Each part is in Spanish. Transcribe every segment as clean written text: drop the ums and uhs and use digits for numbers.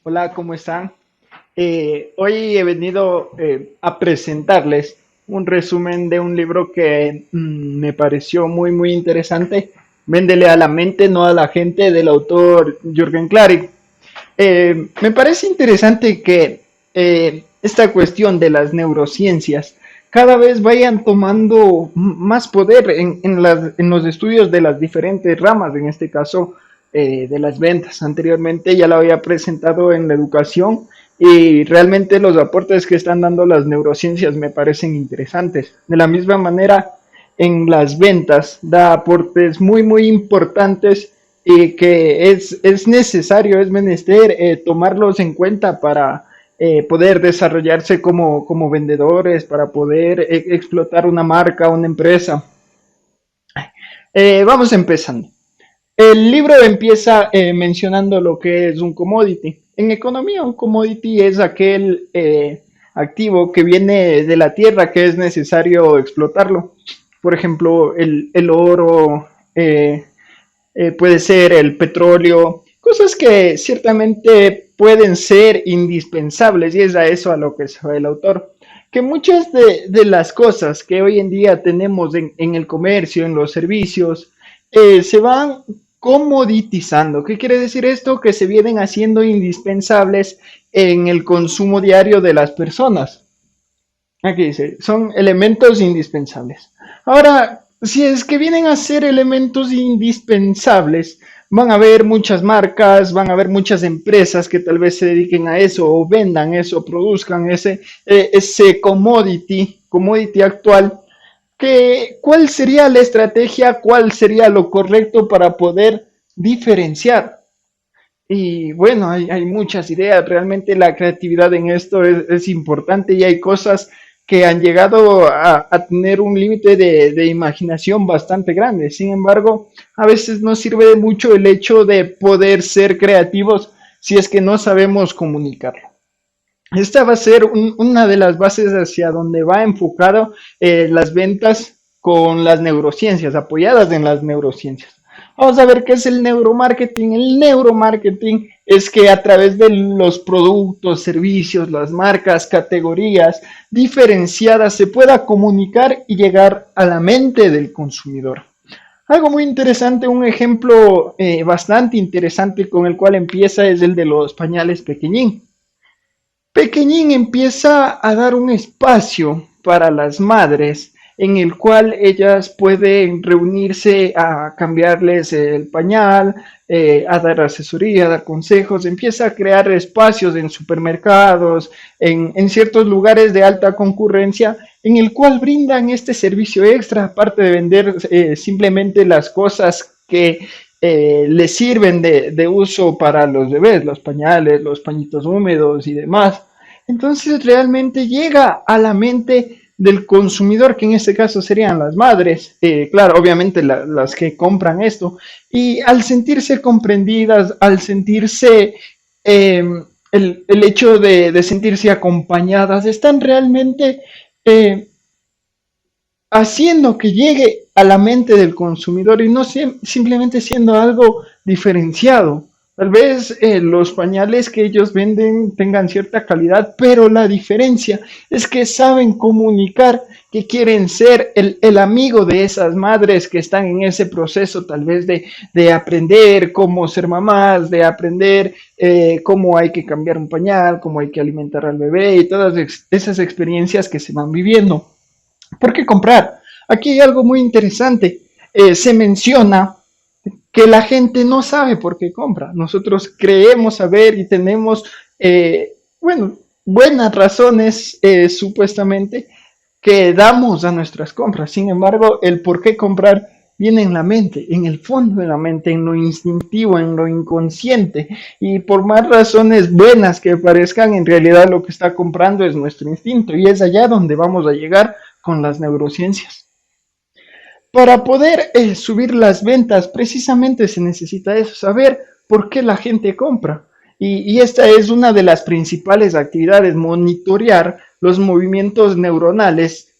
Hola, ¿cómo están? Hoy he venido a presentarles un resumen de un libro que me pareció muy interesante. Véndele a la mente, no a la gente, del autor Jürgen Klarik. Me parece interesante que esta cuestión de las neurociencias cada vez vayan tomando más poder en los estudios de las diferentes ramas, en este caso de las ventas. Anteriormente ya lo había presentado en la educación y realmente los aportes que están dando las neurociencias me parecen interesantes. De la misma manera, en las ventas da aportes muy importantes y que es necesario, es menester tomarlos en cuenta para poder desarrollarse como vendedores, para poder explotar una marca, una empresa. Vamos empezando. El libro empieza mencionando lo que es un commodity. En economía, un commodity es aquel activo que viene de la tierra que es necesario explotarlo. Por ejemplo, el oro, puede ser el petróleo, cosas que ciertamente pueden ser indispensables y es a eso a lo que se va el autor. Que muchas de las cosas que hoy en día tenemos en el comercio, en los servicios, se van comoditizando. ¿Qué quiere decir esto? Que se vienen haciendo indispensables en el consumo diario de las personas. Aquí dice, son elementos indispensables. Ahora, si es que vienen a ser elementos indispensables, van a haber muchas marcas, van a haber muchas empresas que tal vez se dediquen a eso o vendan eso, produzcan ese commodity actual. ¿Cuál sería la estrategia? ¿Cuál sería lo correcto para poder diferenciar? Y bueno, hay muchas ideas, realmente la creatividad en esto es importante y hay cosas que han llegado a tener un límite de imaginación bastante grande. Sin embargo, a veces no sirve de mucho el hecho de poder ser creativos si es que no sabemos comunicarlo. Esta va a ser una de las bases hacia donde va enfocado las ventas con las neurociencias, apoyadas en las neurociencias. Vamos a ver qué es el neuromarketing. El neuromarketing es que a través de los productos, servicios, las marcas, categorías diferenciadas se pueda comunicar y llegar a la mente del consumidor. Algo muy interesante, un ejemplo bastante interesante con el cual empieza es el de los pañales pequeñín. Pequeñín empieza a dar un espacio para las madres en el cual ellas pueden reunirse a cambiarles el pañal, a dar asesoría, a dar consejos, empieza a crear espacios en supermercados, en ciertos lugares de alta concurrencia, en el cual brindan este servicio extra, aparte de vender simplemente las cosas que les sirven de uso para los bebés, los pañales, los pañitos húmedos y demás. Entonces realmente llega a la mente del consumidor, que en este caso serían las madres, claro, obviamente las que compran esto, y al sentirse comprendidas, al sentirse eh, el hecho de sentirse acompañadas, están realmente eh, haciendo que llegue a la mente del consumidor y no simplemente siendo algo diferenciado. Tal vez los pañales que ellos venden tengan cierta calidad, pero la diferencia es que saben comunicar que quieren ser el amigo de esas madres que están en ese proceso tal vez de aprender cómo ser mamás, de aprender cómo hay que cambiar un pañal, cómo hay que alimentar al bebé y todas esas experiencias que se van viviendo. ¿Por qué comprar? Aquí hay algo muy interesante. Se menciona que la gente no sabe por qué compra. Nosotros creemos saber y tenemos, bueno, buenas razones supuestamente que damos a nuestras compras. Sin embargo, el por qué comprar viene en la mente, en el fondo de la mente, en lo instintivo, en lo inconsciente. Y por más razones buenas que parezcan, en realidad lo que está comprando es nuestro instinto y es allá donde vamos a llegar con las neurociencias. Para poder subir las ventas, precisamente se necesita eso, saber por qué la gente compra. Y esta es una de las principales actividades, monitorear los movimientos neuronales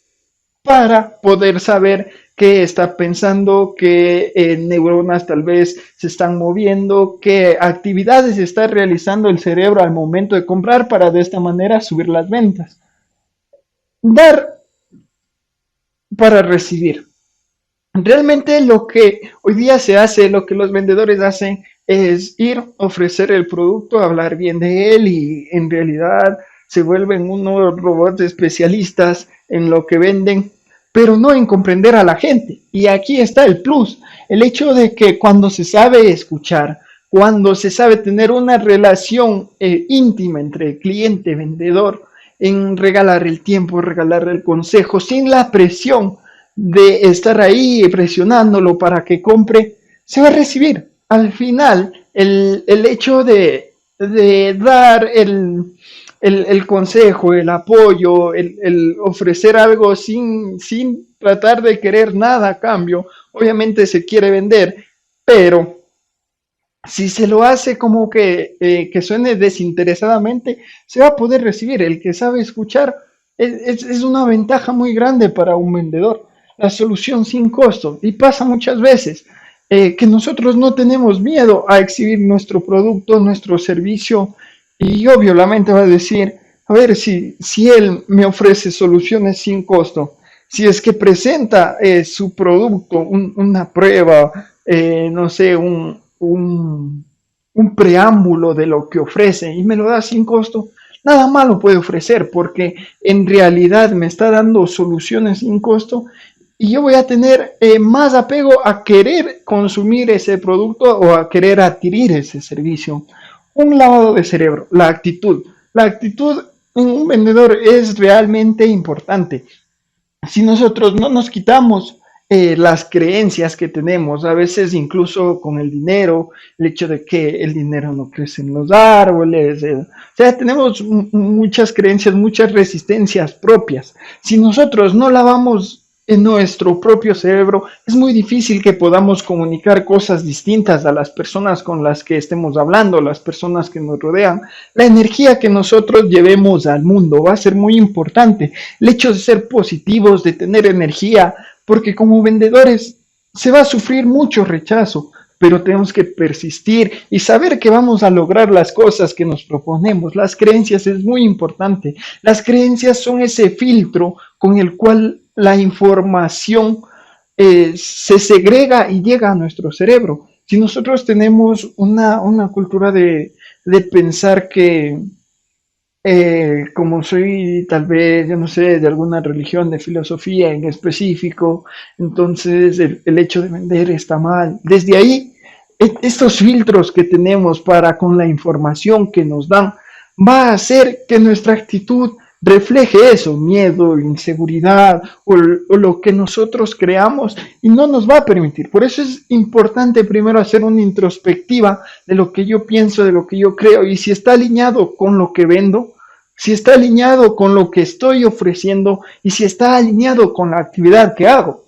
para poder saber qué está pensando, qué neuronas tal vez se están moviendo, qué actividades está realizando el cerebro al momento de comprar para de esta manera subir las ventas. Dar para recibir. Realmente lo que hoy día se hace, lo que los vendedores hacen es ir, ofrecer el producto, hablar bien de él y en realidad se vuelven unos robots especialistas en lo que venden, pero no en comprender a la gente. Y aquí está el plus, el hecho de que cuando se sabe escuchar, cuando se sabe tener una relación íntima entre cliente y vendedor, en regalar el tiempo, regalar el consejo, sin la presión de estar ahí presionándolo para que compre, se va a recibir. Al final, el hecho de dar el consejo, el apoyo, el ofrecer algo sin tratar de querer nada a cambio, obviamente se quiere vender, pero si se lo hace como que suene desinteresadamente, se va a poder recibir. El que sabe escuchar es una ventaja muy grande para un vendedor. La solución sin costo. Y pasa muchas veces que nosotros no tenemos miedo a exhibir nuestro producto, nuestro servicio. Y obvio, la mente va a decir, a ver, si él me ofrece soluciones sin costo, si es que presenta su producto, una prueba, no sé, un preámbulo de lo que ofrece y me lo da sin costo, nada malo puede ofrecer porque en realidad me está dando soluciones sin costo y yo voy a tener más apego a querer consumir ese producto o a querer adquirir ese servicio. Un lavado de cerebro, la actitud. La actitud en un vendedor es realmente importante. Si nosotros no nos quitamos las creencias que tenemos, a veces incluso con el dinero, el hecho de que el dinero no crece en los árboles, o sea, tenemos muchas creencias, muchas resistencias propias. Si nosotros no lavamos en nuestro propio cerebro, es muy difícil que podamos comunicar cosas distintas a las personas con las que estemos hablando, las personas que nos rodean. La energía que nosotros llevemos al mundo va a ser muy importante. El hecho de ser positivos, de tener energía, porque como vendedores se va a sufrir mucho rechazo, pero tenemos que persistir y saber que vamos a lograr las cosas que nos proponemos. Las creencias es muy importante. Las creencias son ese filtro con el cual la información se segrega y llega a nuestro cerebro. Si nosotros tenemos una cultura de pensar que como soy tal vez, yo no sé, de alguna religión, de filosofía en específico, entonces el hecho de vender está mal. Desde ahí, estos filtros que tenemos para con la información que nos dan, va a hacer que nuestra actitud refleje eso, miedo, inseguridad o lo que nosotros creamos y no nos va a permitir. Por eso es importante primero hacer una introspectiva de lo que yo pienso, de lo que yo creo y si está alineado con lo que vendo, si está alineado con lo que estoy ofreciendo y si está alineado con la actividad que hago.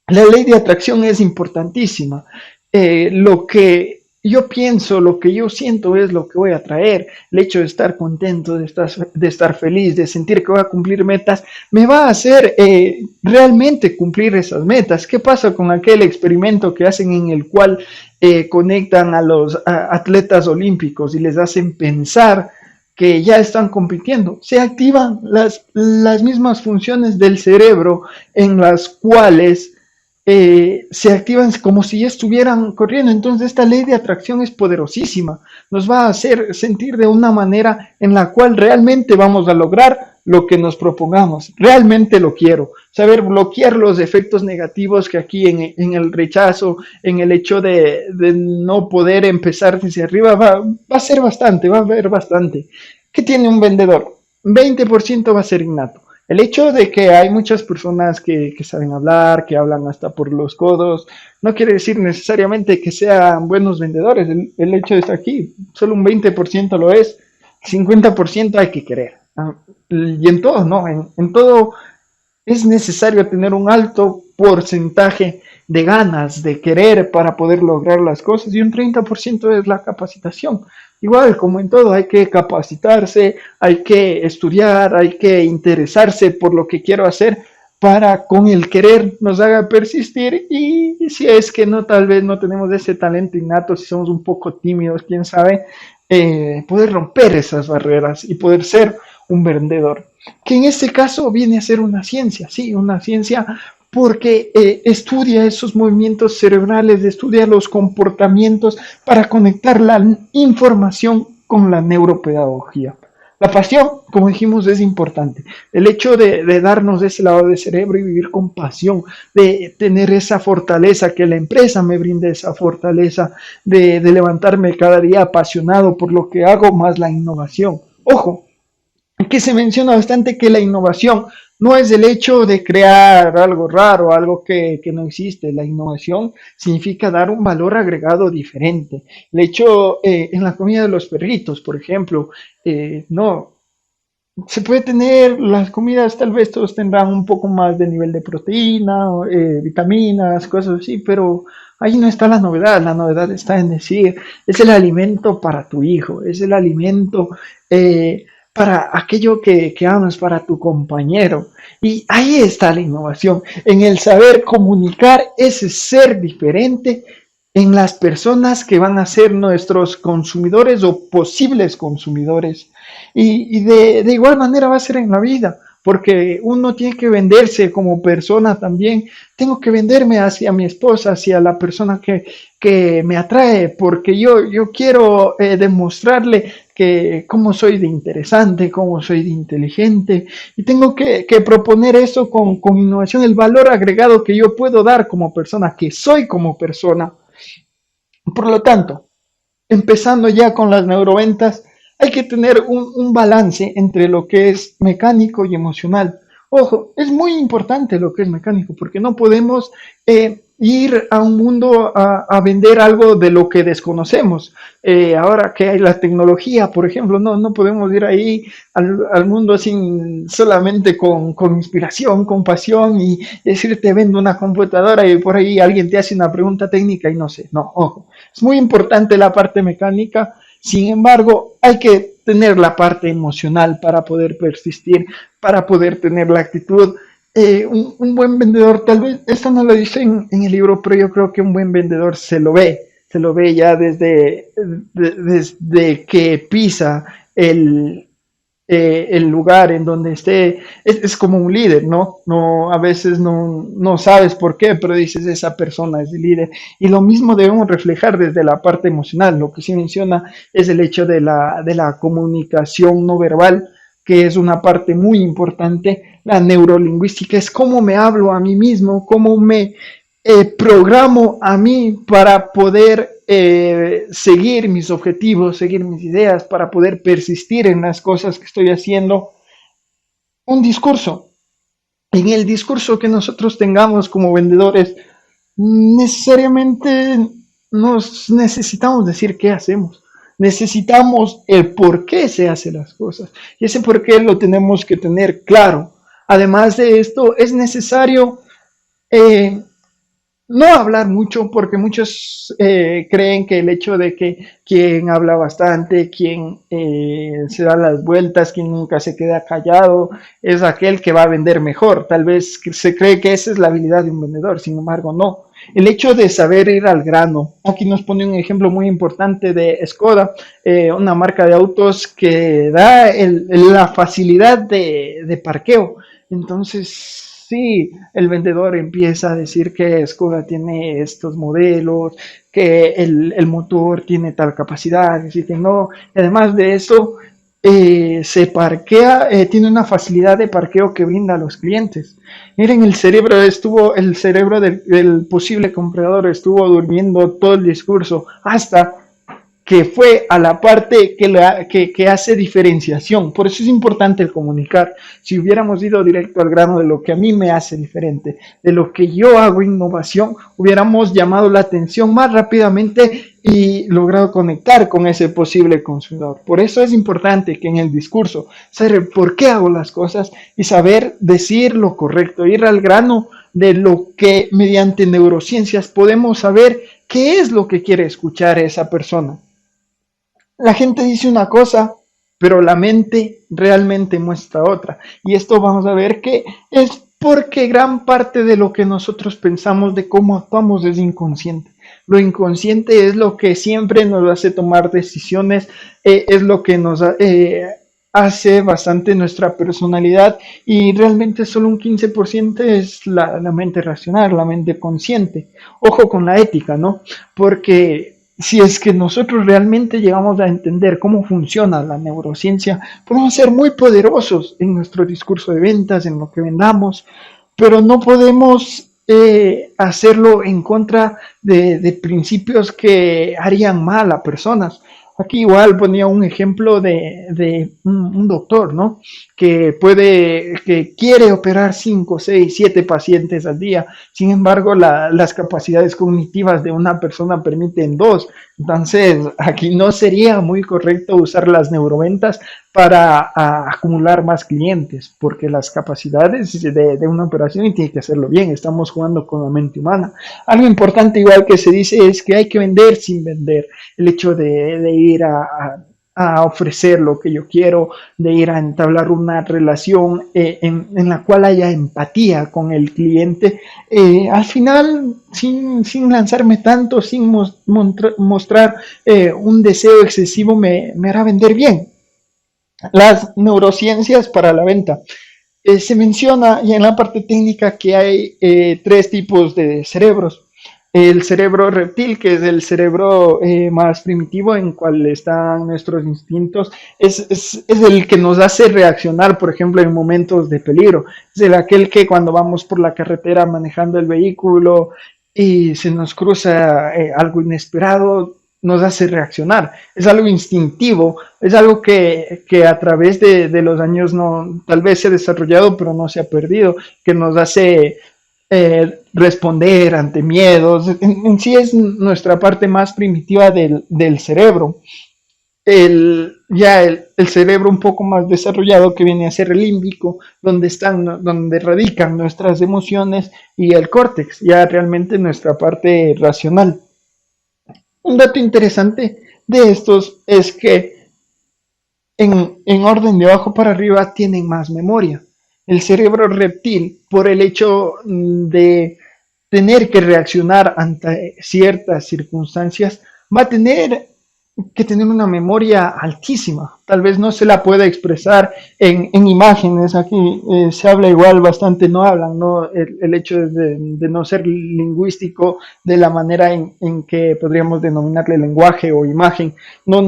La ley de atracción es importantísima. Lo que yo pienso, lo que yo siento es lo que voy a atraer. El hecho de estar contento, de estar feliz, de sentir que voy a cumplir metas, me va a hacer realmente cumplir esas metas. ¿Qué pasa con aquel experimento que hacen en el cual conectan a los atletas olímpicos y les hacen pensar que ya están compitiendo? Se activan las mismas funciones del cerebro en las cuales se activan como si ya estuvieran corriendo. Entonces esta ley de atracción es poderosísima, nos va a hacer sentir de una manera en la cual realmente vamos a lograr lo que nos propongamos. Realmente lo quiero, saber bloquear los efectos negativos que aquí en el rechazo, en el hecho de no poder empezar desde arriba, va a ser bastante, va a haber bastante. ¿Qué tiene un vendedor? 20% va a ser innato. El hecho de que hay muchas personas que saben hablar, que hablan hasta por los codos, no quiere decir necesariamente que sean buenos vendedores. El hecho de estar aquí, solo un 20% lo es, 50% hay que querer. Y en todo, ¿no? En todo es necesario tener un alto porcentaje de ganas, de querer para poder lograr las cosas y un 30% es la capacitación. Igual, como en todo, hay que capacitarse, hay que estudiar, hay que interesarse por lo que quiero hacer, para con el querer nos haga persistir y si es que no, tal vez no tenemos ese talento innato, si somos un poco tímidos, quién sabe, poder romper esas barreras y poder ser un vendedor, que en este caso viene a ser una ciencia, sí, una ciencia porque estudia esos movimientos cerebrales, estudia los comportamientos para conectar la información con la neuropedagogía. La pasión, como dijimos, es importante. El hecho de darnos ese lado de cerebro y vivir con pasión, de tener esa fortaleza, que la empresa me brinde esa fortaleza, de levantarme cada día apasionado por lo que hago, más la innovación. Ojo, que se menciona bastante que la innovación no es el hecho de crear algo raro, algo que no existe. La innovación significa dar un valor agregado diferente. El hecho en la comida de los perritos, por ejemplo, no, se puede tener las comidas, tal vez todos tendrán un poco más de nivel de proteína, vitaminas, cosas así, pero ahí no está la novedad está en decir, es el alimento para tu hijo, es el alimento para aquello que amas, para tu compañero. Y ahí está la innovación, en el saber comunicar ese ser diferente en las personas que van a ser nuestros consumidores o posibles consumidores. De igual manera va a ser en la vida, porque uno tiene que venderse como persona también. Tengo que venderme hacia mi esposa, hacia la persona que me atrae, porque yo quiero demostrarle que cómo soy de interesante, cómo soy de inteligente, y tengo que proponer eso con innovación, el valor agregado que yo puedo dar como persona, que soy como persona. Por lo tanto, empezando ya con las neuroventas, hay que tener un balance entre lo que es mecánico y emocional. Ojo, es muy importante lo que es mecánico, porque no podemos ir a un mundo a vender algo de lo que desconocemos. Ahora que hay la tecnología, por ejemplo, no podemos ir ahí al mundo sin solamente con inspiración, con pasión y decir te vendo una computadora y por ahí alguien te hace una pregunta técnica y no sé. No, ojo, es muy importante la parte mecánica. Sin embargo, hay que tener la parte emocional para poder persistir, para poder tener la actitud. Un buen vendedor, tal vez, esto no lo dice en el libro, pero yo creo que un buen vendedor se lo ve ya desde que pisa el lugar en donde esté, es como un líder, ¿no? No, a veces no sabes por qué, pero dices, esa persona es el líder. Y lo mismo debemos reflejar desde la parte emocional. Lo que sí menciona es el hecho de la comunicación no verbal, que es una parte muy importante. La neurolingüística es cómo me hablo a mí mismo, cómo me programo a mí para poder seguir mis objetivos, seguir mis ideas, para poder persistir en las cosas que estoy haciendo. Un discurso. En el discurso que nosotros tengamos como vendedores, necesariamente nos necesitamos decir qué hacemos. Necesitamos el por qué se hacen las cosas. Y ese por qué lo tenemos que tener claro. Además de esto, es necesario no hablar mucho, porque muchos creen que el hecho de que quien habla bastante, quien se da las vueltas, quien nunca se queda callado, es aquel que va a vender mejor. Tal vez se cree que esa es la habilidad de un vendedor, sin embargo, no. El hecho de saber ir al grano. Aquí nos pone un ejemplo muy importante de Skoda, una marca de autos que da la facilidad de parqueo. Entonces, sí, el vendedor empieza a decir que Skoda tiene estos modelos, que el motor tiene tal capacidad, y que no. Además de eso, se parquea, tiene una facilidad de parqueo que brinda a los clientes. Miren, el cerebro del posible comprador estuvo durmiendo todo el discurso hasta que fue a la parte que hace diferenciación. Por eso es importante el comunicar. Si hubiéramos ido directo al grano de lo que a mí me hace diferente, de lo que yo hago innovación, hubiéramos llamado la atención más rápidamente y logrado conectar con ese posible consumidor. Por eso es importante que en el discurso saber por qué hago las cosas y saber decir lo correcto, ir al grano de lo que mediante neurociencias podemos saber qué es lo que quiere escuchar esa persona. La gente dice una cosa, pero la mente realmente muestra otra. Y esto vamos a ver que es porque gran parte de lo que nosotros pensamos de cómo actuamos es inconsciente. Lo inconsciente es lo que siempre nos hace tomar decisiones, es lo que nos hace bastante nuestra personalidad y realmente solo un 15% es la mente racional, la mente consciente. Ojo con la ética, ¿no? Porque si es que nosotros realmente llegamos a entender cómo funciona la neurociencia, podemos ser muy poderosos en nuestro discurso de ventas, en lo que vendamos, pero no podemos hacerlo en contra de principios que harían mal a personas. Aquí igual ponía un ejemplo de un doctor, ¿no? Que quiere operar 5, 6, 7 pacientes al día. Sin embargo, las capacidades cognitivas de una persona permiten 2. Entonces, aquí no sería muy correcto usar las neuroventas para acumular más clientes, porque las capacidades de una operación y tiene que hacerlo bien. Estamos jugando con la mente humana. Algo importante igual que se dice es que hay que vender sin vender. El hecho de ir a ofrecer lo que yo quiero, de ir a entablar una relación en la cual haya empatía con el cliente, al final, sin lanzarme tanto, sin mostrar un deseo excesivo, me hará vender bien. Las neurociencias para la venta. Se menciona ya en la parte técnica que hay 3 tipos de cerebros. El cerebro reptil, que es el cerebro más primitivo en cual están nuestros instintos, es el que nos hace reaccionar, por ejemplo, en momentos de peligro. Es el aquel que cuando vamos por la carretera manejando el vehículo y se nos cruza algo inesperado, nos hace reaccionar. Es algo instintivo, es algo que a través de los años no, tal vez se ha desarrollado, pero no se ha perdido, que nos hace responder ante miedos. En sí es nuestra parte más primitiva del cerebro. El cerebro un poco más desarrollado que viene a ser el límbico, donde radican nuestras emociones, y el córtex, ya realmente nuestra parte racional. Un dato interesante de estos es que en orden de abajo para arriba tienen más memoria. El cerebro reptil, por el hecho de tener que reaccionar ante ciertas circunstancias, va a tener que tener una memoria altísima. Tal vez no se la pueda expresar en imágenes. Aquí se habla igual bastante, no hablan, ¿no? El hecho de no ser lingüístico de la manera en que podríamos denominarle lenguaje o imagen. No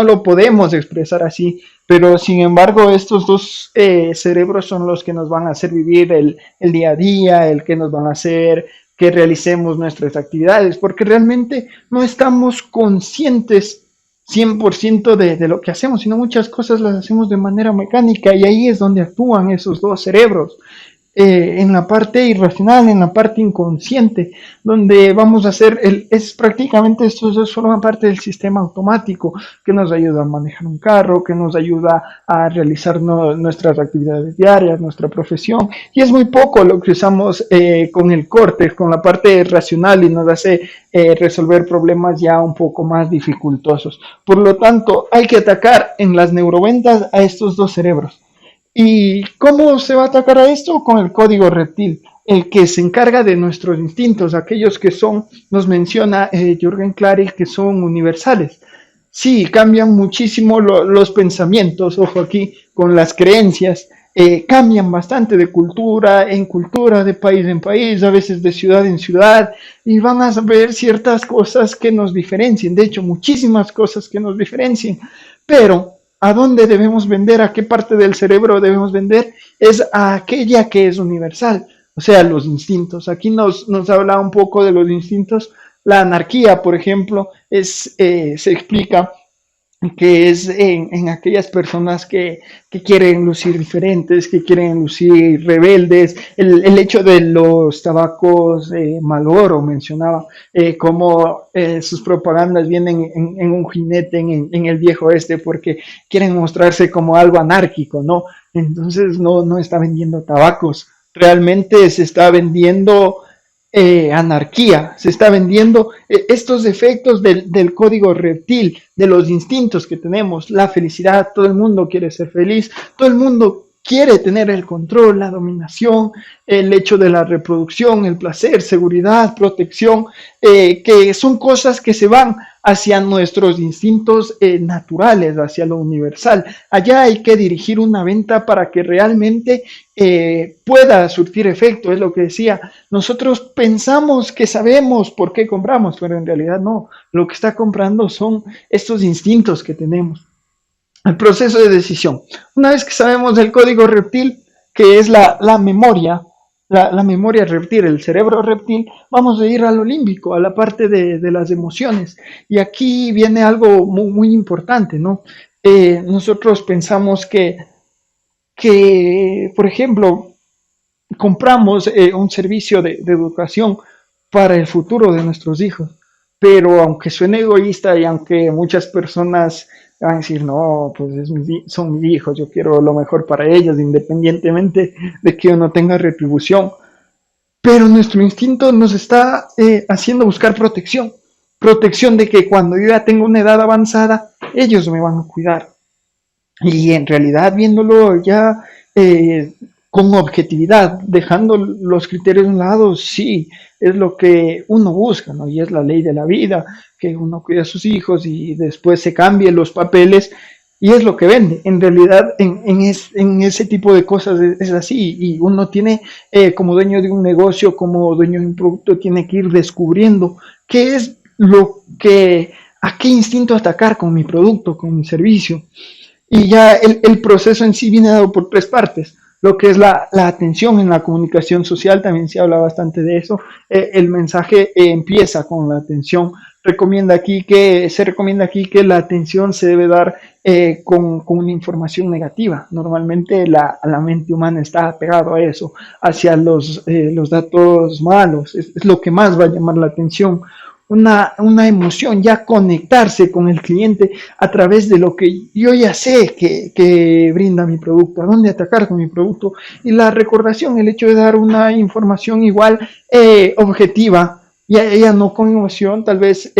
lo podemos expresar así, pero sin embargo estos dos cerebros son los que nos van a hacer vivir el día a día, el que nos van a hacer que realicemos nuestras actividades, porque realmente no estamos conscientes 100% de lo que hacemos, sino muchas cosas las hacemos de manera mecánica, y ahí es donde actúan esos dos cerebros. En la parte irracional, en la parte inconsciente, donde vamos a hacer, es prácticamente esto es solo una parte del sistema automático que nos ayuda a manejar un carro, que nos ayuda a realizar nuestras actividades diarias, nuestra profesión, y es muy poco lo que usamos con el córtex, con la parte racional, y nos hace resolver problemas ya un poco más dificultosos. Por lo tanto, hay que atacar en las neuroventas a estos dos cerebros. ¿Y cómo se va a atacar a esto? Con el código reptil, el que se encarga de nuestros instintos, aquellos que son, nos menciona Jürgen Klarik, que son universales. Sí, cambian muchísimo los pensamientos, ojo aquí, con las creencias, cambian bastante de cultura en cultura, de país en país, a veces de ciudad en ciudad, y van a ver ciertas cosas que nos diferencien, de hecho, muchísimas cosas que nos diferencien, pero ¿a dónde debemos vender? ¿A qué parte del cerebro debemos vender? Es a aquella que es universal, o sea, los instintos. Aquí nos habla un poco de los instintos. La anarquía, por ejemplo, se explica que es en aquellas personas que quieren lucir diferentes, que quieren lucir rebeldes. El hecho de los tabacos Marlboro mencionaba, cómo sus propagandas vienen en un jinete en el viejo este, porque quieren mostrarse como algo anárquico, ¿no? Entonces no está vendiendo tabacos, realmente se está vendiendo anarquía, se está vendiendo estos efectos del código reptil, de los instintos que tenemos, la felicidad. Todo el mundo quiere ser feliz, todo el mundo quiere tener el control, la dominación, el hecho de la reproducción, el placer, seguridad, protección, que son cosas que se van hacia nuestros instintos naturales, hacia lo universal. Allá hay que dirigir una venta para que realmente pueda surtir efecto, es lo que decía. Nosotros pensamos que sabemos por qué compramos, pero en realidad no. Lo que está comprando son estos instintos que tenemos. El proceso de decisión. Una vez que sabemos del código reptil, que es la memoria, la memoria reptil, el cerebro reptil, vamos a ir a lo límbico, a la parte de las emociones. Y aquí viene algo muy, muy importante, ¿no? Nosotros pensamos que, por ejemplo, compramos un servicio de educación para el futuro de nuestros hijos, pero aunque suene egoísta y aunque muchas personas van a decir, no, pues son mis hijos, yo quiero lo mejor para ellos, independientemente de que uno tenga retribución, pero nuestro instinto nos está haciendo buscar protección, protección de que cuando yo ya tengo una edad avanzada, ellos me van a cuidar. Y en realidad, viéndolo ya con objetividad, dejando los criterios a un lado, sí, es lo que uno busca, ¿no? Y es la ley de la vida, que uno cuida a sus hijos y después se cambien los papeles y es lo que vende. En realidad, en ese tipo de cosas es así y uno tiene, como dueño de un negocio, como dueño de un producto, tiene que ir descubriendo qué es lo que, a qué instinto atacar con mi producto, con mi servicio. Y ya el proceso en sí viene dado por tres partes. Lo que es la atención en la comunicación social, también se habla bastante de eso. El mensaje empieza con la atención. Se recomienda aquí que la atención se debe dar con una información negativa. Normalmente la mente humana está apegado a eso, hacia los datos malos. Es lo que más va a llamar la atención. Una emoción, ya conectarse con el cliente a través de lo que yo ya sé que brinda mi producto, a dónde atacar con mi producto. Y la recordación, el hecho de dar una información igual objetiva, ya no con emoción, tal vez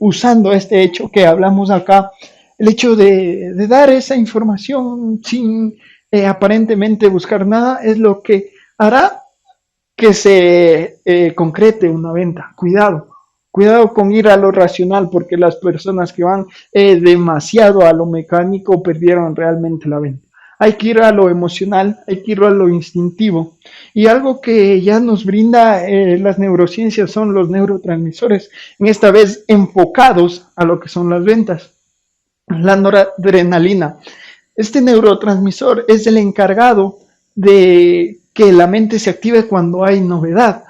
usando este hecho que hablamos acá, el hecho de dar esa información sin aparentemente buscar nada, es lo que hará que se concrete una venta. Cuidado. Cuidado con ir a lo racional, porque las personas que van demasiado a lo mecánico perdieron realmente la venta. Hay que ir a lo emocional, hay que ir a lo instintivo. Y algo que ya nos brinda las neurociencias son los neurotransmisores, en esta vez enfocados a lo que son las ventas. La noradrenalina. Este neurotransmisor es el encargado de que la mente se active cuando hay novedad.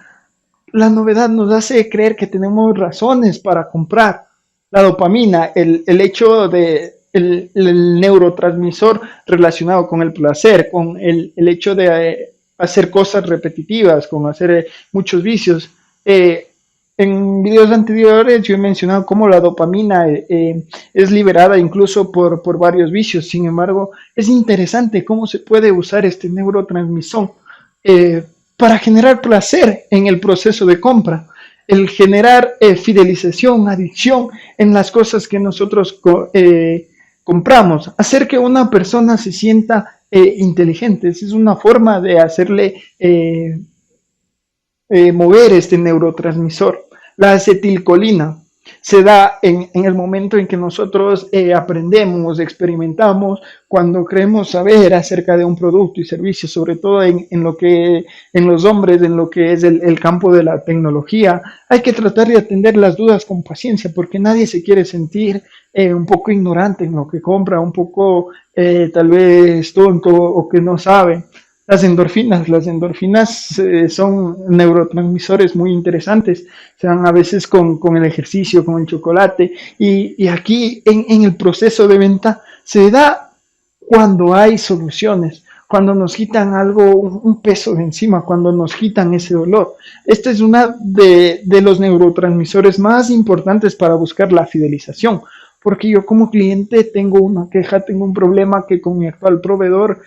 La novedad nos hace creer que tenemos razones para comprar. La dopamina, el hecho de el neurotransmisor relacionado con el placer, con el hecho de hacer cosas repetitivas, con hacer muchos vicios. En videos anteriores yo he mencionado cómo la dopamina es liberada incluso por varios vicios. Sin embargo, es interesante cómo se puede usar este neurotransmisor para generar placer en el proceso de compra, el generar fidelización, adicción en las cosas que nosotros compramos, hacer que una persona se sienta inteligente. Esa es una forma de hacerle mover este neurotransmisor. La acetilcolina se da en el momento en que nosotros aprendemos, experimentamos, cuando creemos saber acerca de un producto y servicio, sobre todo en los hombres, en lo que es el campo de la tecnología. Hay que tratar de atender las dudas con paciencia, porque nadie se quiere sentir un poco ignorante en lo que compra, un poco tal vez tonto o que no sabe. Las endorfinas son neurotransmisores muy interesantes, se dan a veces con el ejercicio, con el chocolate, y aquí en el proceso de venta se da cuando hay soluciones, cuando nos quitan algo, un peso de encima, cuando nos quitan ese dolor. Esta es una de los neurotransmisores más importantes para buscar la fidelización, porque yo como cliente tengo una queja, tengo un problema que con mi actual proveedor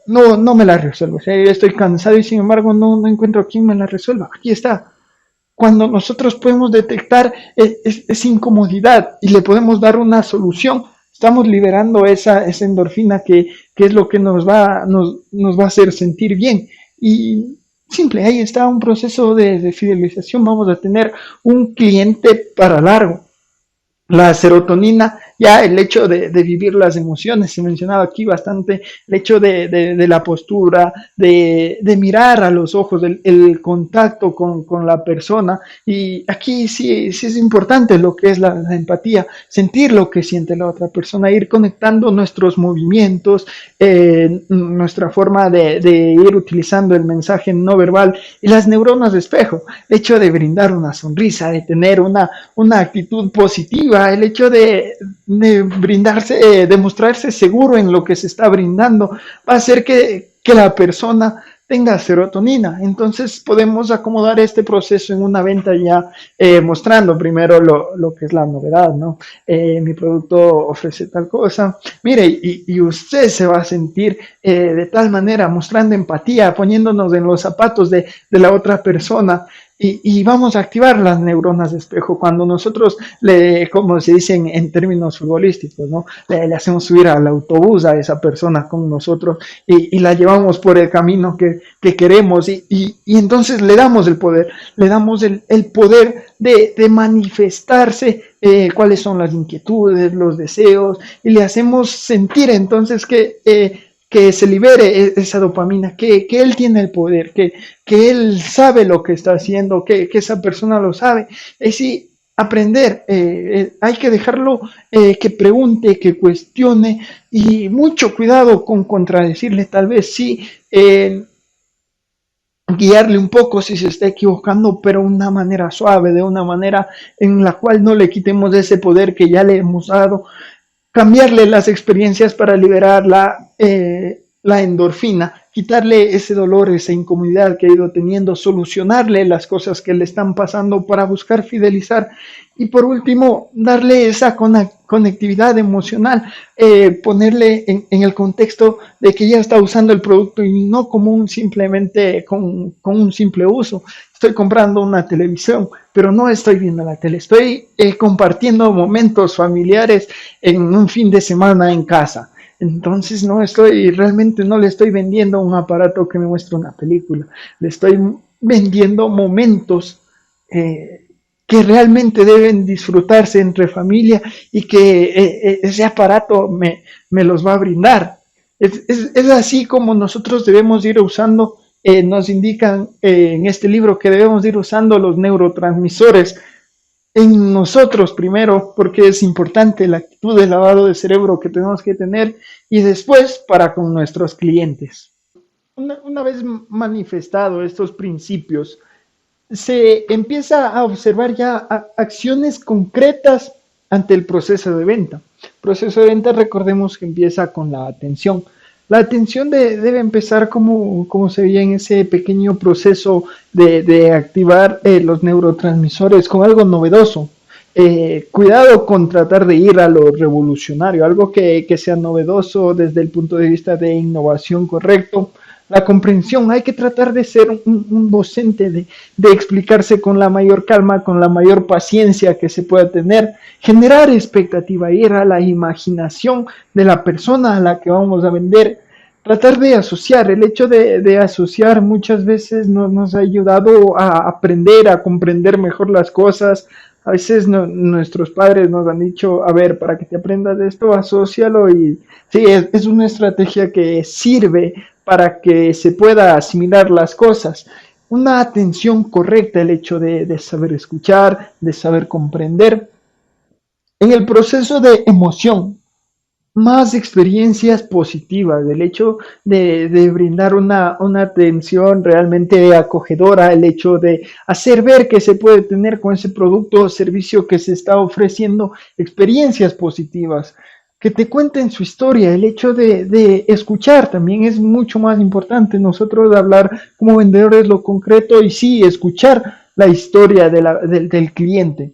no me la resuelvo. O sea, estoy cansado y sin embargo no encuentro quién me la resuelva. Aquí está. Cuando nosotros podemos detectar esa incomodidad y le podemos dar una solución, estamos liberando esa endorfina que es lo que nos va a hacer sentir bien. Y simple, ahí está un proceso de fidelización, vamos a tener un cliente para largo. La serotonina, ya el hecho de vivir las emociones, se mencionaba aquí bastante, el hecho de la postura, mirar a los ojos, el contacto con la persona. Y aquí sí es importante lo que es la empatía, sentir lo que siente la otra persona, ir conectando nuestros movimientos, nuestra forma de ir utilizando el mensaje no verbal y las neuronas de espejo, el hecho de brindar una sonrisa, de tener una actitud positiva, el hecho de brindarse, de mostrarse seguro en lo que se está brindando, va a hacer que la persona tenga serotonina. Entonces podemos acomodar este proceso en una venta ya mostrando primero lo que es la novedad, ¿no? Mi producto ofrece tal cosa, mire, y usted se va a sentir de tal manera, mostrando empatía, poniéndonos en los zapatos de la otra persona. Y vamos a activar las neuronas de espejo cuando nosotros, como se dice en términos futbolísticos, ¿no? Le hacemos subir al autobús a esa persona con nosotros y la llevamos por el camino que queremos y entonces le damos el poder, le damos el poder de manifestarse cuáles son las inquietudes, los deseos y le hacemos sentir entonces que se libere esa dopamina, que él tiene el poder, que él sabe lo que está haciendo, que esa persona lo sabe. Es sí, aprender, hay que dejarlo que pregunte, que cuestione y mucho cuidado con contradecirle, tal vez sí, guiarle un poco si se está equivocando, pero de una manera suave, de una manera en la cual no le quitemos ese poder que ya le hemos dado, cambiarle las experiencias para liberar la endorfina, quitarle ese dolor, esa incomodidad que ha ido teniendo, solucionarle las cosas que le están pasando para buscar fidelizar y por último darle esa conectividad emocional, ponerle en el contexto de que ya está usando el producto y no como simplemente con un simple uso. Estoy comprando una televisión, pero no estoy viendo la tele, estoy compartiendo momentos familiares en un fin de semana en casa. Entonces realmente no le estoy vendiendo un aparato que me muestre una película, le estoy vendiendo momentos que realmente deben disfrutarse entre familia y que ese aparato me los va a brindar. Es así como nosotros debemos ir usando, nos indican en este libro que debemos ir usando los neurotransmisores en nosotros primero, porque es importante la actitud de lavado de cerebro que tenemos que tener y después para con nuestros clientes. Una vez manifestado estos principios, se empieza a observar ya acciones concretas ante el proceso de venta. El proceso de venta, recordemos que empieza con la atención. La atención debe empezar como se veía en ese pequeño proceso de activar los neurotransmisores con algo novedoso. Cuidado con tratar de ir a lo revolucionario, algo que sea novedoso desde el punto de vista de innovación correcto. La comprensión, hay que tratar de ser un docente, de explicarse con la mayor calma, con la mayor paciencia que se pueda tener, generar expectativa, ir a la imaginación de la persona a la que vamos a vender, tratar de asociar, el hecho de asociar muchas veces nos ha ayudado a aprender, a comprender mejor las cosas. A veces nuestros padres nos han dicho, a ver, para que te aprendas de esto, asócialo y sí, es una estrategia que sirve para que se pueda asimilar las cosas. Una atención correcta, el hecho de saber escuchar, de saber comprender. En el proceso de emoción, más experiencias positivas, el hecho de brindar una atención realmente acogedora, el hecho de hacer ver que se puede tener con ese producto o servicio que se está ofreciendo experiencias positivas, que te cuenten su historia, el hecho de escuchar también es mucho más importante. Nosotros hablar como vendedores lo concreto y sí, escuchar la historia del cliente,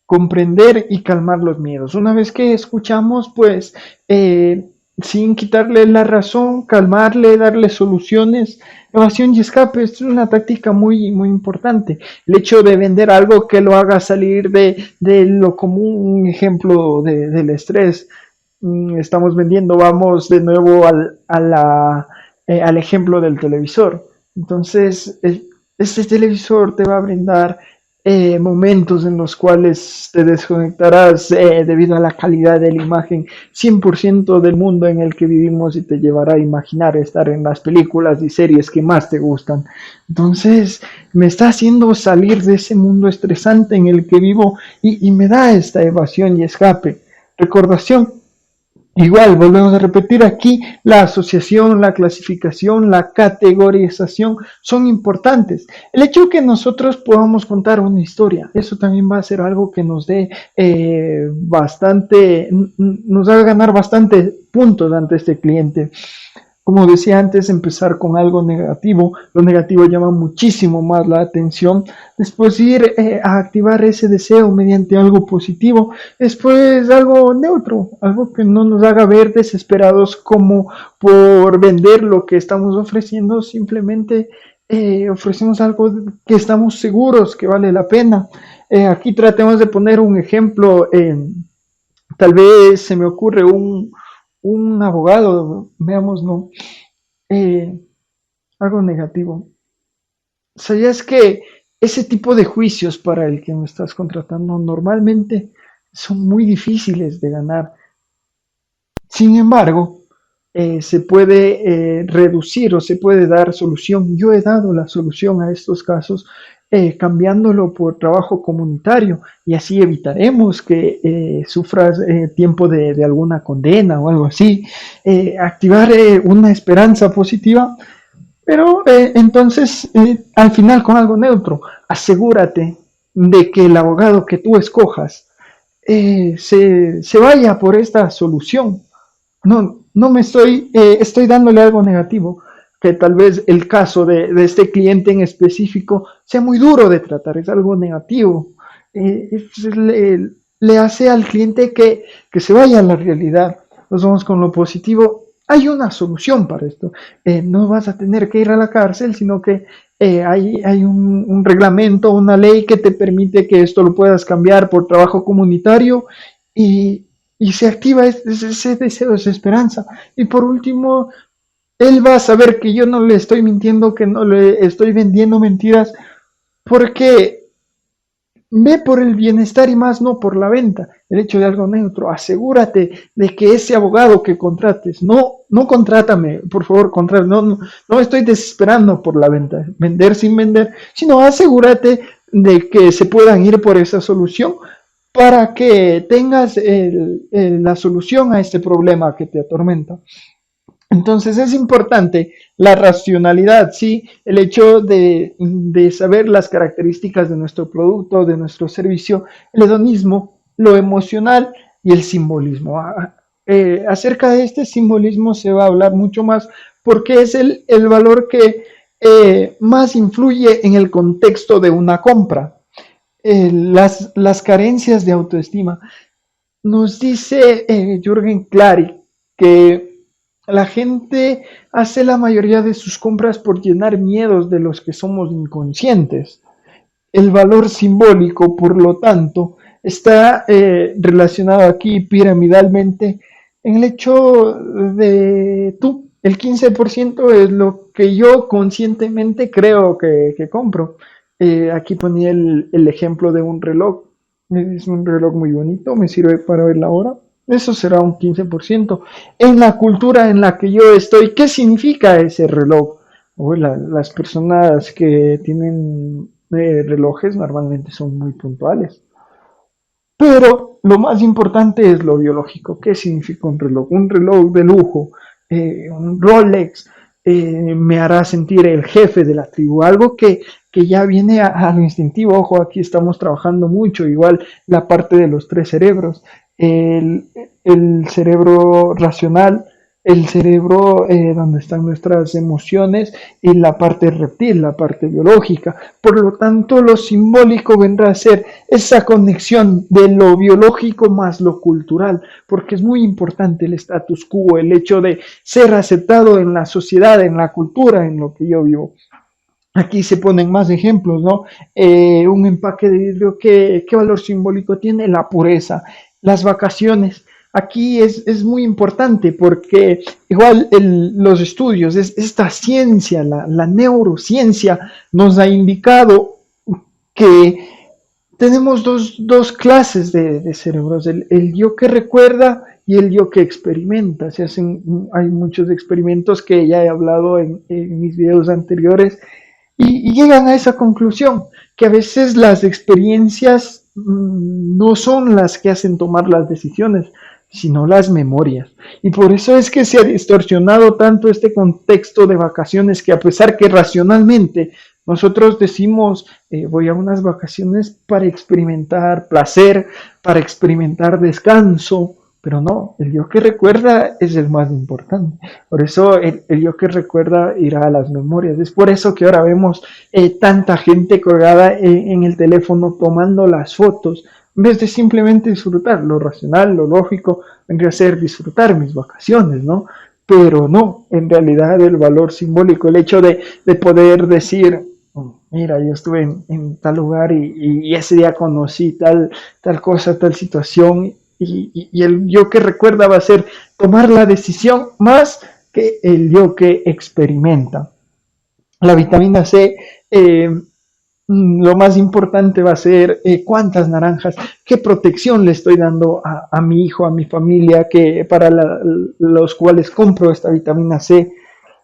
comprender y calmar los miedos. Una vez que escuchamos, pues, sin quitarle la razón, calmarle, darle soluciones, evasión y escape es una táctica muy, muy importante. El hecho de vender algo que lo haga salir de lo común, un ejemplo del estrés. estamos vendiendo, vamos de nuevo al ejemplo del televisor. Entonces, este televisor te va a brindar momentos en los cuales te desconectarás debido a la calidad de la imagen 100% del mundo en el que vivimos y te llevará a imaginar estar en las películas y series que más te gustan. Entonces, me está haciendo salir de ese mundo estresante en el que vivo y me da esta evasión y escape. Recordación. Igual, volvemos a repetir aquí, la asociación, la clasificación, la categorización son importantes. El hecho de que nosotros podamos contar una historia, eso también va a ser algo que nos dé nos haga ganar bastante puntos ante este cliente. Como decía antes, empezar con algo negativo. Lo negativo llama muchísimo más la atención. Después ir a activar ese deseo mediante algo positivo. Después algo neutro, algo que no nos haga ver desesperados como por vender lo que estamos ofreciendo. Simplemente ofrecemos algo que estamos seguros que vale la pena. Aquí tratemos de poner un ejemplo. Tal vez se me ocurre un abogado, veamos, no, eh, algo negativo. ¿Sabías que ese tipo de juicios para el que me estás contratando normalmente son muy difíciles de ganar? Sin embargo, se puede reducir o se puede dar solución. Yo he dado la solución a estos casos cambiándolo por trabajo comunitario y así evitaremos que sufras tiempo de alguna condena o algo así. Activar una esperanza positiva, pero entonces al final con algo neutro, asegúrate de que el abogado que tú escojas se vaya por esta solución. No me estoy dándole algo negativo, que tal vez el caso este cliente en específico sea muy duro de tratar, es algo negativo. Le hace al cliente que se vaya a la realidad. Nos vamos con lo positivo. Hay una solución para esto. No vas a tener que ir a la cárcel, sino que hay un reglamento, una ley que te permite que esto lo puedas cambiar por trabajo comunitario y, y se activa ese deseo, esa esperanza. Y por último, él va a saber que yo no le estoy mintiendo, que no le estoy vendiendo mentiras, porque ve por el bienestar y más no por la venta. El hecho de algo neutro, asegúrate de que ese abogado que contrates, no contrátame, por favor, no estoy desesperando por la venta, vender sin vender, sino asegúrate de que se puedan ir por esa solución para que tengas la solución a este problema que te atormenta. Entonces es importante la racionalidad, ¿sí? El hecho de saber las características de nuestro producto, de nuestro servicio, el hedonismo, lo emocional y el simbolismo. Acerca de este simbolismo se va a hablar mucho más porque es el valor que más influye en el contexto de una compra. Las carencias de autoestima. Nos dice Jürgen Klarik que la gente hace la mayoría de sus compras por llenar miedos de los que somos inconscientes. El valor simbólico, por lo tanto, está relacionado aquí piramidalmente en el hecho de tú. El 15% es lo que yo conscientemente creo que compro. Aquí ponía el ejemplo de un reloj. Es un reloj muy bonito, me sirve para ver la hora. Eso será un 15%. En la cultura en la que yo estoy, ¿qué significa ese reloj? Las personas que tienen relojes normalmente son muy puntuales. Pero lo más importante es lo biológico. ¿Qué significa un reloj? Un reloj de lujo, un Rolex, me hará sentir el jefe de la tribu, algo que ya viene a lo instintivo. Ojo, aquí estamos trabajando mucho, igual la parte de los tres cerebros, el, el cerebro racional, el cerebro donde están nuestras emociones y la parte reptil, la parte biológica. Por lo tanto, lo simbólico vendrá a ser esa conexión de lo biológico más lo cultural, porque es muy importante el status quo, el hecho de ser aceptado en la sociedad, en la cultura, en lo que yo vivo. Aquí se ponen más ejemplos, ¿no? Un empaque de vidrio, ¿qué valor simbólico tiene? La pureza, las vacaciones. aquí es muy importante porque igual los estudios, esta ciencia, la neurociencia, nos ha indicado que tenemos dos clases de cerebros, el yo que recuerda y el yo que experimenta. Hay muchos experimentos que ya he hablado en mis videos anteriores y llegan a esa conclusión, que a veces las experiencias no son las que hacen tomar las decisiones, sino las memorias. Y por eso es que se ha distorsionado tanto este contexto de vacaciones, que a pesar que racionalmente nosotros decimos, voy a unas vacaciones para experimentar placer, para experimentar descanso, pero no, el yo que recuerda es el más importante. Por eso el yo que recuerda irá a las memorias. Es por eso que ahora vemos tanta gente colgada en el teléfono tomando las fotos, en vez de simplemente disfrutar. Lo racional, lo lógico, vendría a ser disfrutar mis vacaciones, ¿no? Pero no, en realidad el valor simbólico, el hecho de poder decir, mira, yo estuve en tal lugar y ese día conocí tal cosa, tal situación, y el yo que recuerda va a ser tomar la decisión más que el yo que experimenta. La vitamina C, lo más importante va a ser cuántas naranjas, qué protección le estoy dando a mi hijo, a mi familia, para los cuales compro esta vitamina C.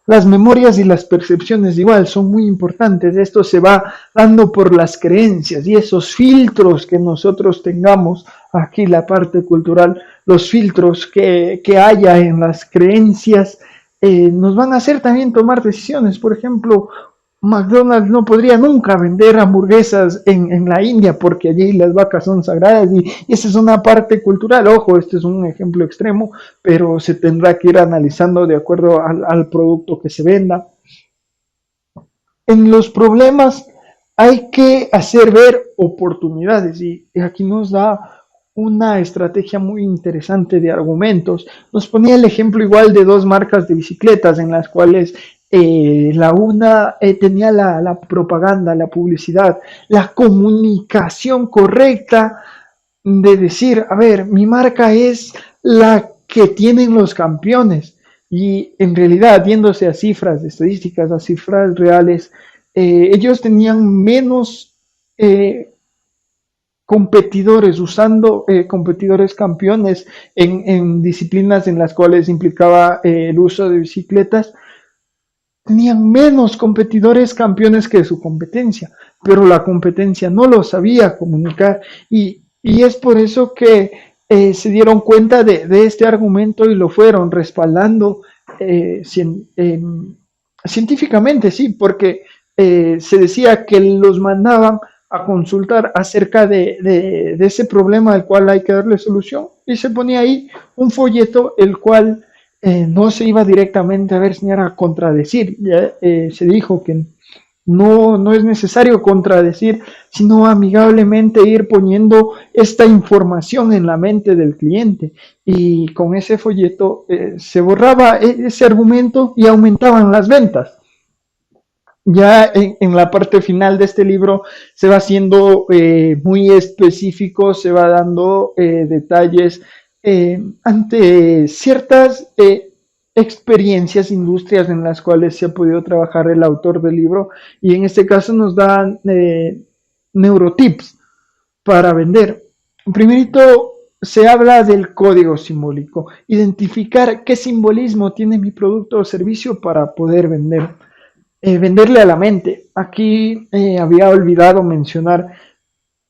Las memorias y las percepciones igual son muy importantes. Esto se va dando por las creencias y esos filtros que nosotros tengamos, aquí la parte cultural, los filtros que haya en las creencias, nos van a hacer también tomar decisiones. Por ejemplo, McDonald's no podría nunca vender hamburguesas en la India porque allí las vacas son sagradas y esa es una parte cultural. Ojo, este es un ejemplo extremo, pero se tendrá que ir analizando de acuerdo al producto que se venda. En los problemas hay que hacer ver oportunidades y aquí nos da una estrategia muy interesante de argumentos. Nos ponía el ejemplo igual de dos marcas de bicicletas en las cuales la una tenía la propaganda, la publicidad, la comunicación correcta de decir, a ver, mi marca es la que tienen los campeones. Y en realidad, viéndose a cifras estadísticas, a cifras reales, ellos tenían menos competidores, usando competidores campeones en disciplinas en las cuales implicaba el uso de bicicletas, tenían menos competidores campeones que su competencia, pero la competencia no lo sabía comunicar y es por eso que se dieron cuenta de este argumento y lo fueron respaldando científicamente, sí, porque se decía que los mandaban a consultar acerca de ese problema al cual hay que darle solución y se ponía ahí un folleto el cual no se iba directamente a ver si era contradecir. Ya, se dijo que no es necesario contradecir, sino amigablemente ir poniendo esta información en la mente del cliente. Y con ese folleto se borraba ese argumento y aumentaban las ventas. Ya en la parte final de este libro se va haciendo muy específico, se va dando detalles ante ciertas experiencias, industrias en las cuales se ha podido trabajar el autor del libro y en este caso nos dan neurotips para vender. Primerito se habla del código simbólico, identificar qué simbolismo tiene mi producto o servicio para poder vender. Venderle a la mente. Aquí había olvidado mencionar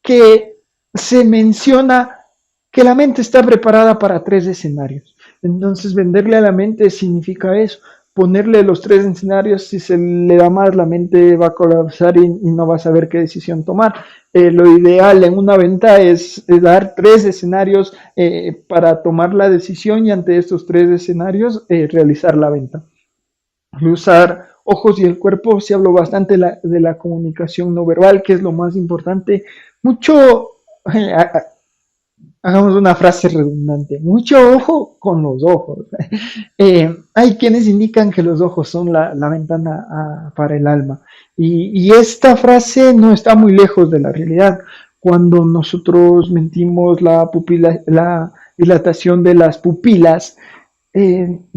que se menciona que la mente está preparada para tres escenarios. Entonces, venderle a la mente significa eso, ponerle los tres escenarios. Si se le da más, la mente va a colapsar y no va a saber qué decisión tomar. Lo ideal en una venta es dar tres escenarios para tomar la decisión y ante estos tres escenarios realizar la venta. Usar ojos y el cuerpo, se habló bastante de la comunicación no verbal, que es lo más importante. Mucho, hagamos una frase redundante, mucho ojo con los ojos. Hay quienes indican que los ojos son la ventana para el alma. Y esta frase no está muy lejos de la realidad. Cuando nosotros mentimos, dilatación de las pupilas,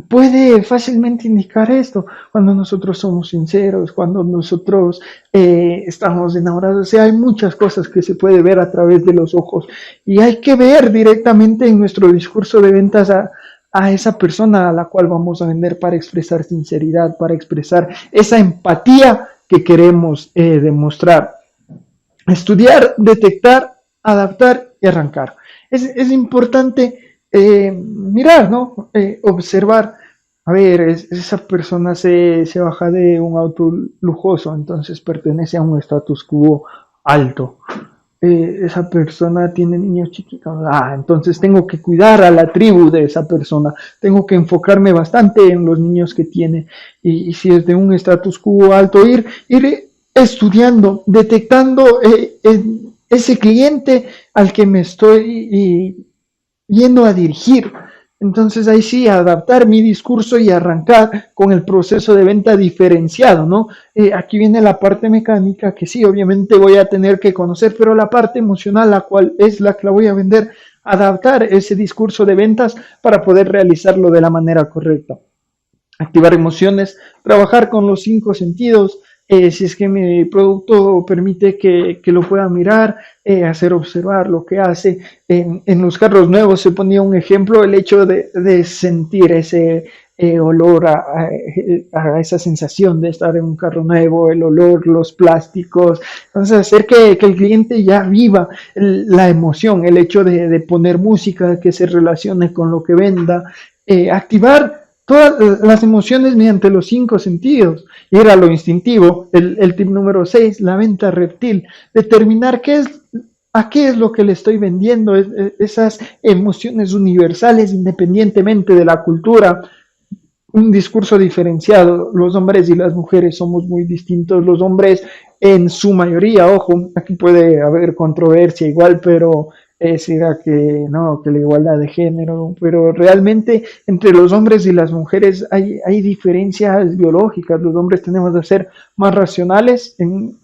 puede fácilmente indicar esto cuando nosotros somos sinceros, cuando nosotros estamos enamorados. O sea, hay muchas cosas que se puede ver a través de los ojos y hay que ver directamente en nuestro discurso de ventas a esa persona a la cual vamos a vender para expresar sinceridad, para expresar esa empatía que queremos demostrar. Estudiar, detectar, adaptar y arrancar. Es importante mirar, ¿no? Observar, a ver, esa persona se baja de un auto lujoso, entonces pertenece a un status quo alto. Esa persona tiene niños chiquitos, entonces tengo que cuidar a la tribu de esa persona, tengo que enfocarme bastante en los niños que tiene, y si es de un status quo alto, ir estudiando, detectando ese cliente al que me estoy yendo a dirigir. Entonces ahí sí, adaptar mi discurso y arrancar con el proceso de venta diferenciado, ¿no? Aquí viene la parte mecánica que sí, obviamente voy a tener que conocer, pero la parte emocional, la cual es la que la voy a vender, adaptar ese discurso de ventas para poder realizarlo de la manera correcta. Activar emociones, trabajar con los 5 sentidos, si es que mi producto permite que lo pueda mirar, hacer observar lo que hace. En los carros nuevos se ponía un ejemplo, el hecho de sentir ese olor, a esa sensación de estar en un carro nuevo, el olor, los plásticos. Entonces, hacer que el cliente ya viva la emoción, el hecho de poner música que se relacione con lo que venda, activar todas las emociones mediante los 5 sentidos. Ir a lo instintivo, el tip número 6, la venta reptil, determinar a qué es lo que le estoy vendiendo, esas emociones universales independientemente de la cultura. Un discurso diferenciado, los hombres y las mujeres somos muy distintos, los hombres en su mayoría, ojo, aquí puede haber controversia igual, pero será que no, que la igualdad de género, pero realmente entre los hombres y las mujeres hay diferencias biológicas, los hombres tenemos que ser más racionales en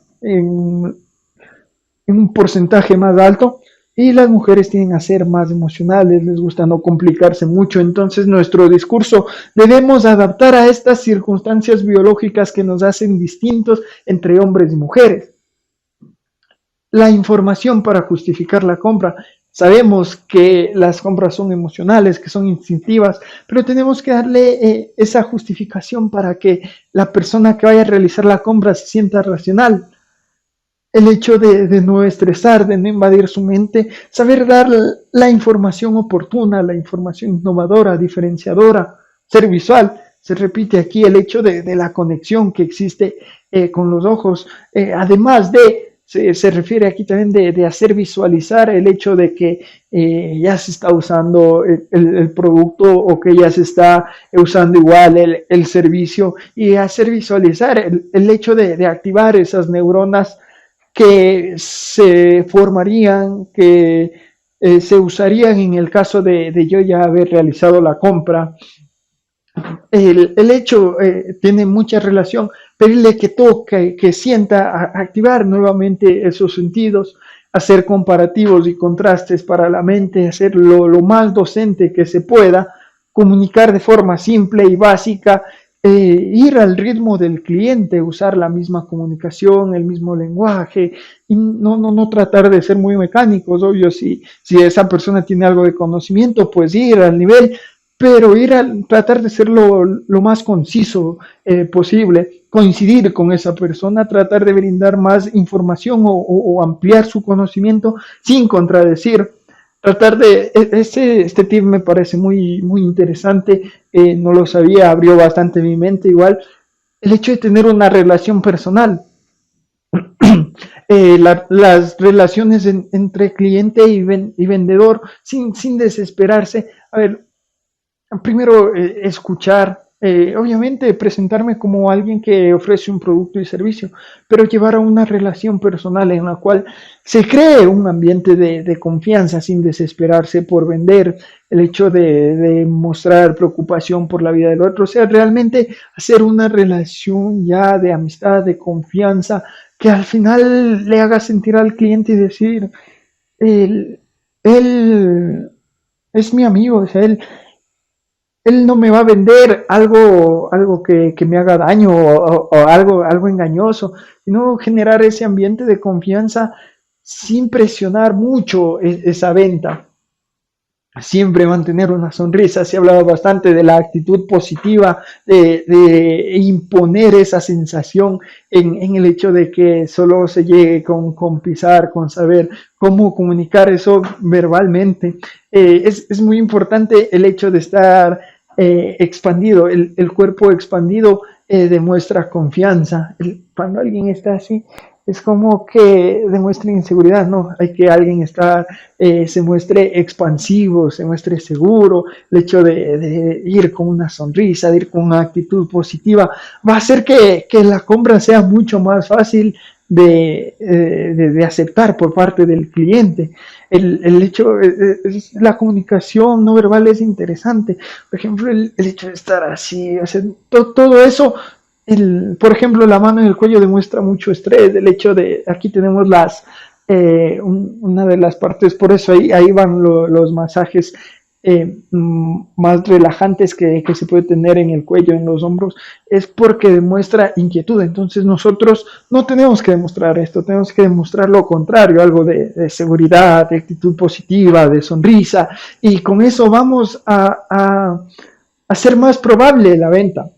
en un porcentaje más alto y las mujeres tienden a ser más emocionales, les gusta no complicarse mucho, entonces nuestro discurso debemos adaptar a estas circunstancias biológicas que nos hacen distintos entre hombres y mujeres. La información para justificar la compra. Sabemos que las compras son emocionales, que son instintivas, pero tenemos que darle esa justificación para que la persona que vaya a realizar la compra se sienta racional. El hecho de no estresar, de no invadir su mente, saber dar la información oportuna, la información innovadora, diferenciadora, ser visual. Se repite aquí el hecho de la conexión que existe con los ojos, además se refiere aquí también de hacer visualizar el hecho de que ya se está usando el producto o que ya se está usando igual el servicio y hacer visualizar el hecho de activar esas neuronas que se formarían, que se usarían en el caso de yo ya haber realizado la compra. El hecho tiene mucha relación, pedirle que toque, que sienta, activar nuevamente esos sentidos, hacer comparativos y contrastes para la mente, hacer lo más docente que se pueda, comunicar de forma simple y básica, ir al ritmo del cliente, usar la misma comunicación, el mismo lenguaje, y no tratar de ser muy mecánicos, obvio, si esa persona tiene algo de conocimiento, pues ir al nivel, pero ir a tratar de ser lo más conciso posible, coincidir con esa persona, tratar de brindar más información o ampliar su conocimiento sin contradecir. Tratar de, este tip me parece muy interesante, no lo sabía, abrió bastante mi mente igual, el hecho de tener una relación personal. Las relaciones entre cliente y vendedor sin desesperarse. A ver, primero escuchar, obviamente presentarme como alguien que ofrece un producto y servicio, pero llevar a una relación personal en la cual se cree un ambiente de confianza sin desesperarse por vender, el hecho de mostrar preocupación por la vida del otro, o sea, realmente hacer una relación ya de amistad, de confianza, que al final le haga sentir al cliente y decir, él, él es mi amigo, o sea, él no me va a vender algo que me haga daño o algo engañoso, sino generar ese ambiente de confianza sin presionar mucho esa venta. Siempre mantener una sonrisa. Se ha hablado bastante de la actitud positiva, de imponer esa sensación en el hecho de que solo se llegue con pisar, con saber cómo comunicar eso verbalmente. Es muy importante el hecho de estar expandido, el cuerpo expandido demuestra confianza. Cuando alguien está así, es como que demuestra inseguridad, ¿no? Hay que alguien estar, se muestre expansivo, se muestre seguro, el hecho de ir con una sonrisa, de ir con una actitud positiva, va a hacer que la compra sea mucho más fácil de aceptar por parte del cliente. El hecho, la comunicación no verbal es interesante. Por ejemplo, el hecho de estar así, o sea, todo eso por ejemplo, la mano en el cuello demuestra mucho estrés, el hecho de, aquí tenemos una de las partes, por eso ahí van los masajes más relajantes que se puede tener en el cuello, en los hombros, es porque demuestra inquietud. Entonces nosotros no tenemos que demostrar esto, tenemos que demostrar lo contrario, algo de seguridad, de actitud positiva, de sonrisa, y con eso vamos a hacer más probable la venta,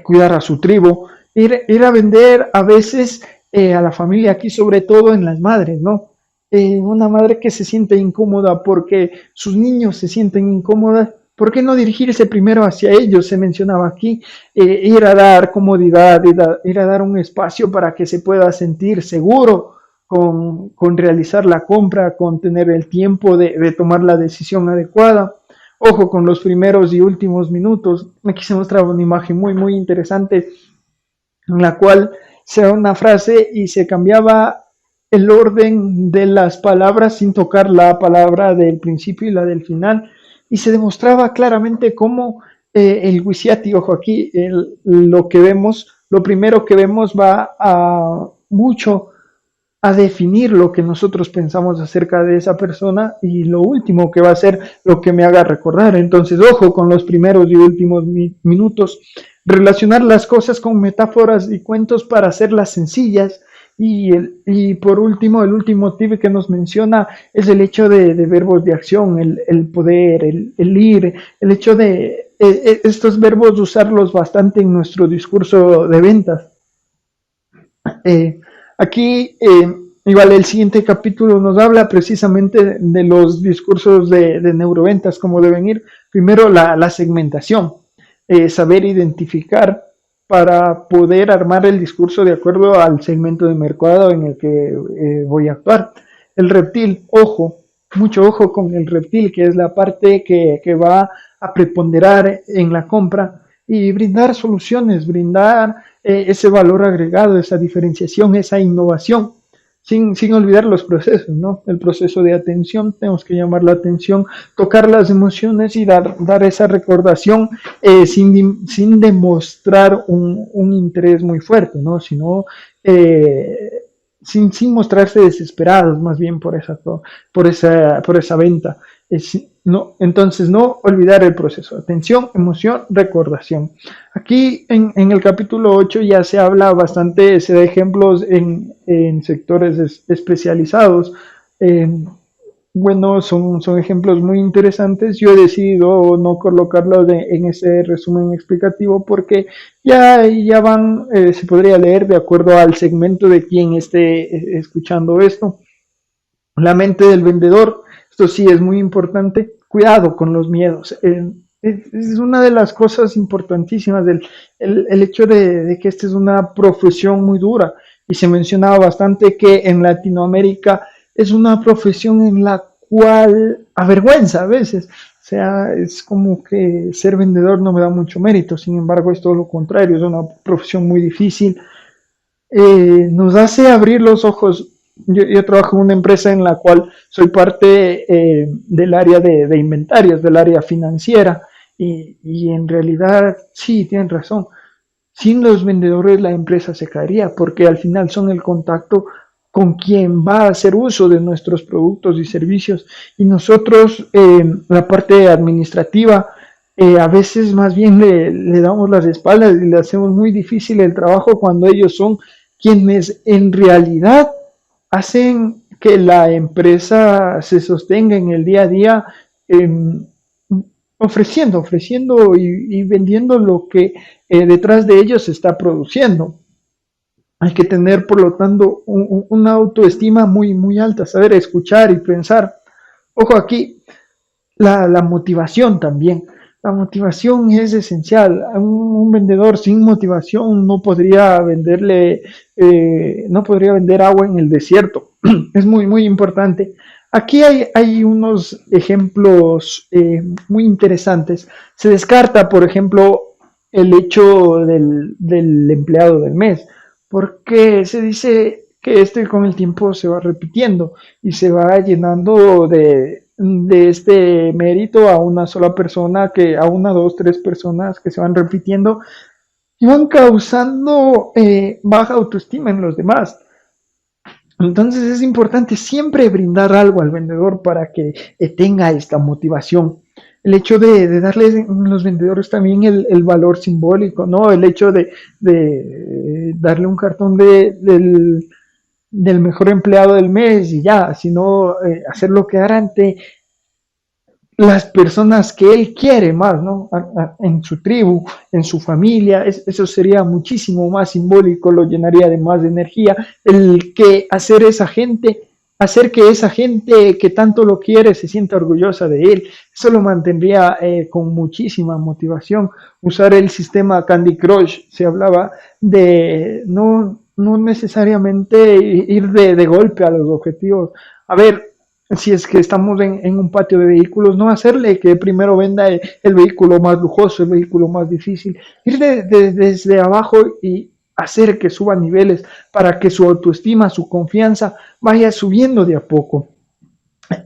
cuidar a su tribu, ir a vender a veces a la familia, aquí sobre todo en las madres, ¿no? Una madre que se siente incómoda porque sus niños se sienten incómodas, ¿por qué no dirigirse primero hacia ellos? Se mencionaba aquí, ir a dar comodidad, ir a dar un espacio para que se pueda sentir seguro con realizar la compra, con tener el tiempo de tomar la decisión adecuada. Ojo con los primeros y últimos minutos. Aquí se muestra una imagen muy interesante en la cual se da una frase y se cambiaba el orden de las palabras sin tocar la palabra del principio y la del final. Y se demostraba claramente cómo el Wishiati, ojo aquí, lo que vemos, lo primero que vemos va a mucho a definir lo que nosotros pensamos acerca de esa persona y lo último que va a ser lo que me haga recordar. Entonces, ojo con los primeros y últimos minutos, relacionar las cosas con metáforas y cuentos para hacerlas sencillas. Y por último, el último tip que nos menciona es el hecho de verbos de acción, el poder, el ir, el hecho de estos verbos usarlos bastante en nuestro discurso de ventas. Eh, Aquí, igual el siguiente capítulo nos habla precisamente de los discursos de neuroventas, cómo deben ir. Primero, la segmentación, saber identificar para poder armar el discurso de acuerdo al segmento de mercado en el que voy a actuar. El reptil, ojo, mucho ojo con el reptil, que es la parte que va a preponderar en la compra y brindar soluciones, brindar ese valor agregado, esa diferenciación, esa innovación, sin olvidar los procesos, ¿no? El proceso de atención, tenemos que llamar la atención, tocar las emociones y dar esa recordación sin demostrar un interés muy fuerte, ¿no? Sino sin mostrarse desesperados más bien por esa venta. No, entonces, no olvidar el proceso. Atención, emoción, recordación. Aquí en el capítulo 8 ya se habla bastante, se da ejemplos en sectores especializados. Eh, bueno, son ejemplos muy interesantes. Yo he decidido no colocarlos en ese resumen explicativo porque ya van, se podría leer de acuerdo al segmento de quien esté escuchando esto. La mente del vendedor, esto sí es muy importante. Cuidado con los miedos. Es una de las cosas importantísimas el hecho de que esta es una profesión muy dura y se mencionaba bastante que en Latinoamérica es una profesión en la cual avergüenza a veces. O sea, es como que ser vendedor no me da mucho mérito, sin embargo es todo lo contrario, es una profesión muy difícil, nos hace abrir los ojos. Yo trabajo en una empresa en la cual soy parte del área de inventarios, del área financiera, y en realidad sí, tienen razón. Sin los vendedores la empresa se caería porque al final son el contacto con quien va a hacer uso de nuestros productos y servicios. Y nosotros, la parte administrativa, a veces más bien le damos las espaldas y le hacemos muy difícil el trabajo cuando ellos son quienes en realidad hacen que la empresa se sostenga en el día a día, eh, ofreciendo y vendiendo lo que detrás de ellos se está produciendo. Hay que tener, por lo tanto, una autoestima muy, muy alta, saber escuchar y pensar. Ojo aquí, la motivación también. La motivación es esencial. Un vendedor sin motivación no podría no podría vender agua en el desierto. Es muy, muy importante. Aquí hay unos ejemplos muy interesantes. Se descarta, por ejemplo, el hecho del empleado del mes, porque se dice que este con el tiempo se va repitiendo y se va llenando de este mérito a una sola persona, a una, dos, tres personas que se van repitiendo y van causando baja autoestima en los demás. Entonces es importante siempre brindar algo al vendedor para que tenga esta motivación. El hecho de darles a los vendedores también el valor simbólico, ¿no? El hecho de darle un cartón del mejor empleado del mes y ya, sino hacerlo quedar ante las personas que él quiere más, ¿no? En su tribu, en su familia, eso sería muchísimo más simbólico, lo llenaría de más energía, el que hacer que esa gente que tanto lo quiere se sienta orgullosa de él, eso lo mantendría con muchísima motivación. Usar el sistema Candy Crush, se hablaba de no necesariamente ir de golpe a los objetivos. A ver, si es que estamos en un patio de vehículos, no hacerle que primero venda el vehículo más lujoso, el vehículo más difícil, ir desde abajo y hacer que suba niveles para que su autoestima, su confianza vaya subiendo de a poco.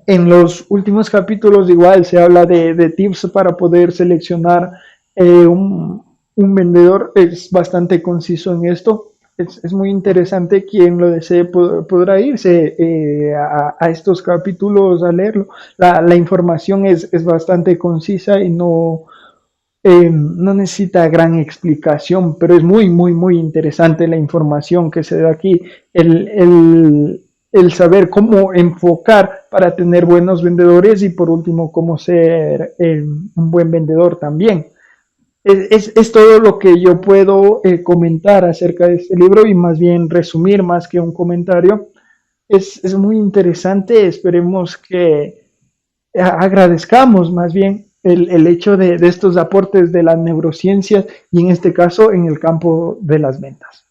En los últimos capítulos igual se habla de tips para poder seleccionar un vendedor, es bastante conciso en esto. Es muy interesante, quien lo desee podrá irse a estos capítulos a leerlo. La información es bastante concisa y no necesita gran explicación, pero es muy, muy, muy interesante la información que se da aquí. El saber cómo enfocar para tener buenos vendedores y por último cómo ser un buen vendedor también. Es todo lo que yo puedo comentar acerca de este libro y más bien resumir más que un comentario. Es muy interesante, esperemos que agradezcamos más bien el hecho de estos aportes de las neurociencias y en este caso en el campo de las ventas.